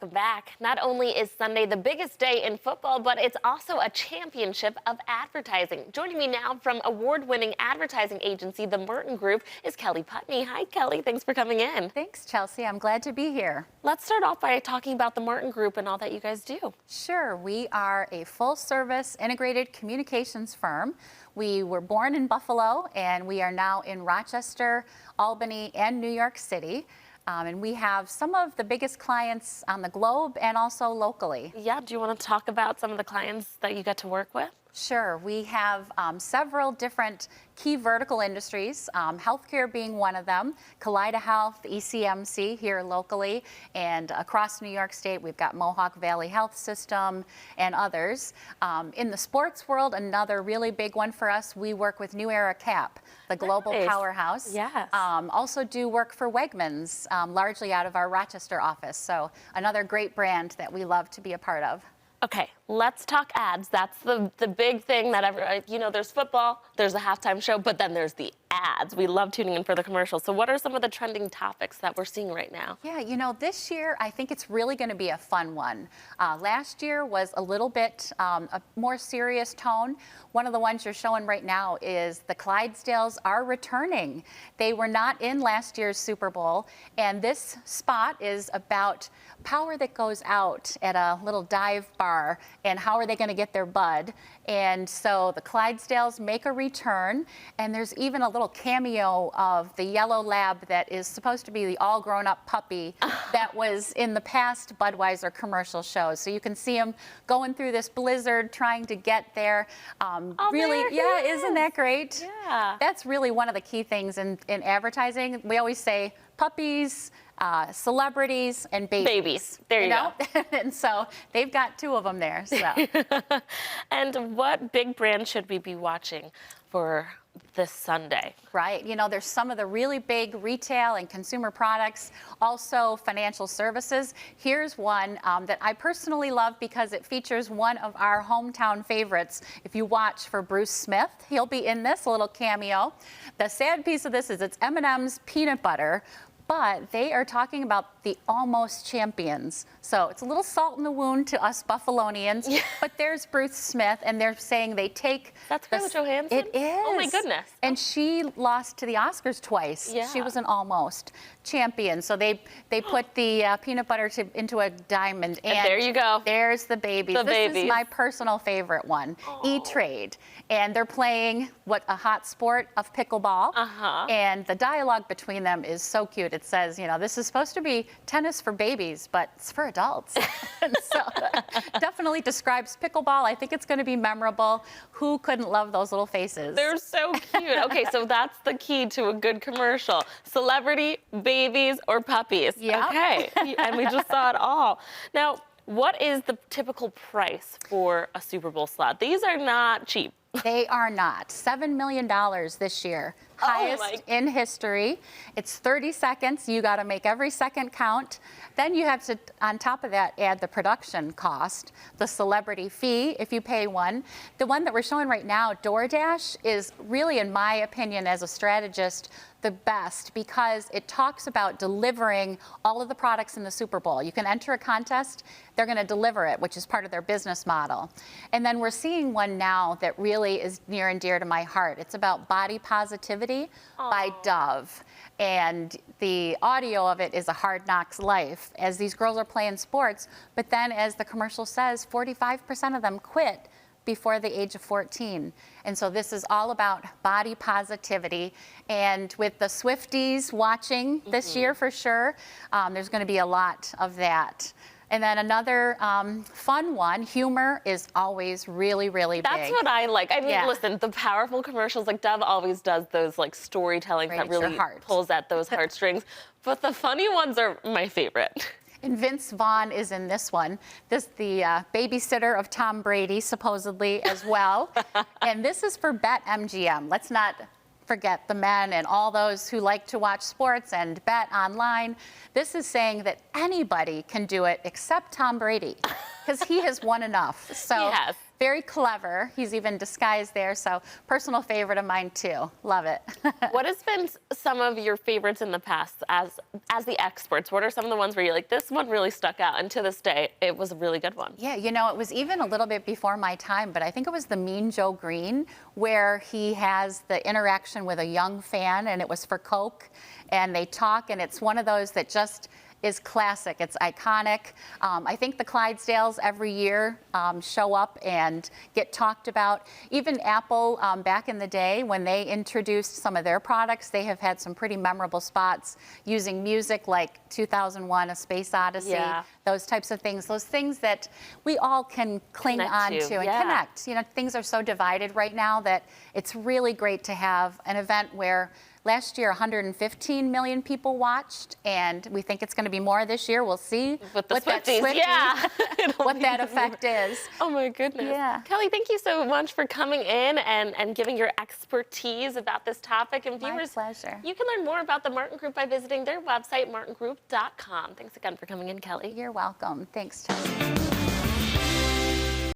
Welcome back. Not only is Sunday the biggest day in football, but it's also a championship of advertising. Joining me now from award-winning advertising agency, the Merton Group, is Kelly Putney. Hi, Kelly. Thanks for coming in. Thanks, Chelsea. I'm glad to be here. Let's start off by talking about the Merton Group and all that you guys do. Sure. We are a full-service integrated communications firm. We were born in Buffalo, and we are now in Rochester, Albany, and New York City. And we have some of the biggest clients on the globe and also locally. Yeah, do you want to talk about some of the clients that you get to work with? Sure. We have several different key vertical industries, healthcare being one of them, Kaleida Health, ECMC here locally, and across New York State, we've got Mohawk Valley Health System and others. In the sports world, another really big one for us, we work with New Era Cap, the global powerhouse. Yes. Also do work for Wegmans, largely out of our Rochester office. So another great brand that we love to be a part of. Okay, let's talk ads. That's the big thing that there's football, there's a halftime show, but then there's the ads. We love tuning in for the commercials. So what are some of the trending topics that we're seeing right now? Yeah, this year I think it's really going to be a fun one. Last year was a little bit a more serious tone. One of the ones you're showing right now is the Clydesdales are returning. They were not in last year's Super Bowl, and this spot is about power that goes out at a little dive bar and how are they going to get their bud. And so the Clydesdales make a return, and there's even a little cameo of the yellow lab that is supposed to be the all grown up puppy that was in the past Budweiser commercial shows. So you can see him going through this blizzard trying to get there. Really, yeah, isn't that great? Yeah. That's really one of the key things in advertising. We always say puppies, celebrities, and babies. There you go. And so they've got two of them there. So. And what big brand should we be watching for this Sunday? Right. There's some of the really big retail and consumer products, also financial services. Here's one that I personally love because it features one of our hometown favorites. If you watch for Bruce Smith, he'll be in this little cameo. The sad piece of this is it's M&M's peanut butter, but they are talking about the almost champions. So it's a little salt in the wound to us Buffalonians, but there's Bruce Smith, and they're saying they take... That's Scarlett Johansson? It is. Oh, my goodness. And she lost to the Oscars twice. Yeah. She was an almost champion. So they put the peanut butter into a diamond. And there you go. There's the babies. This is my personal favorite one, E-Trade. And they're playing a hot sport of pickleball. And the dialogue between them is so cute. It says, this is supposed to be tennis for babies, but it's for adults. And so definitely describes pickleball. I think it's going to be memorable. Who couldn't love those little faces? They're so cute. Okay, so that's the key to a good commercial. Celebrity, babies, or puppies. Yep. Okay, and we just saw it all. Now, what is the typical price for a Super Bowl slot? These are not cheap. They are not. $7 million this year. Highest in history. It's 30 seconds. You got to make every second count. Then you have to, on top of that, add the production cost, the celebrity fee if you pay one. The one that we're showing right now, DoorDash, is really, in my opinion, as a strategist, the best because it talks about delivering all of the products in the Super Bowl. You can enter a contest, they're going to deliver it, which is part of their business model. And then we're seeing one now that really is near and dear to my heart. It's about body positivity by Dove. And the audio of it is a Hard Knocks life as these girls are playing sports. But then, as the commercial says, 45% of them quit before the age of 14. And so this is all about body positivity. And with the Swifties watching this year for sure, there's going to be a lot of that. And then another fun one, humor is always really, really big. That's what I like. I mean, listen, the powerful commercials, like Dove always does those like storytelling that really pulls at those heartstrings. But the funny ones are my favorite. And Vince Vaughn is in this one. This the babysitter of Tom Brady, supposedly, as well. And this is for BetMGM. Let's not forget the men and all those who like to watch sports and bet online. This is saying that anybody can do it except Tom Brady, because he has won enough. So very clever. He's even disguised there, so personal favorite of mine too. Love it. What has been some of your favorites in the past as the experts? What are some of the ones where you're like, this one really stuck out, and to this day, it was a really good one? Yeah, you know, it was even a little bit before my time, but I think it was the Mean Joe Green, where he has the interaction with a young fan, and it was for Coke, and they talk, and it's one of those that just is classic. It's iconic. I think the Clydesdales every year show up and get talked about. Even Apple, back in the day when they introduced some of their products, they have had some pretty memorable spots using music like 2001: A Space Odyssey, those types of things. Those things that we all can cling on to and connect. You know, things are so divided right now that it's really great to have an event where last year, 115 million people watched, and we think it's going to be more this year. We'll see what that effect is. Oh my goodness. Yeah. Kelly, thank you so much for coming in and giving your expertise about this topic. And viewers, my pleasure. You can learn more about the Martin Group by visiting their website, martingroup.com. Thanks again for coming in, Kelly. You're welcome. Thanks, Chelsea.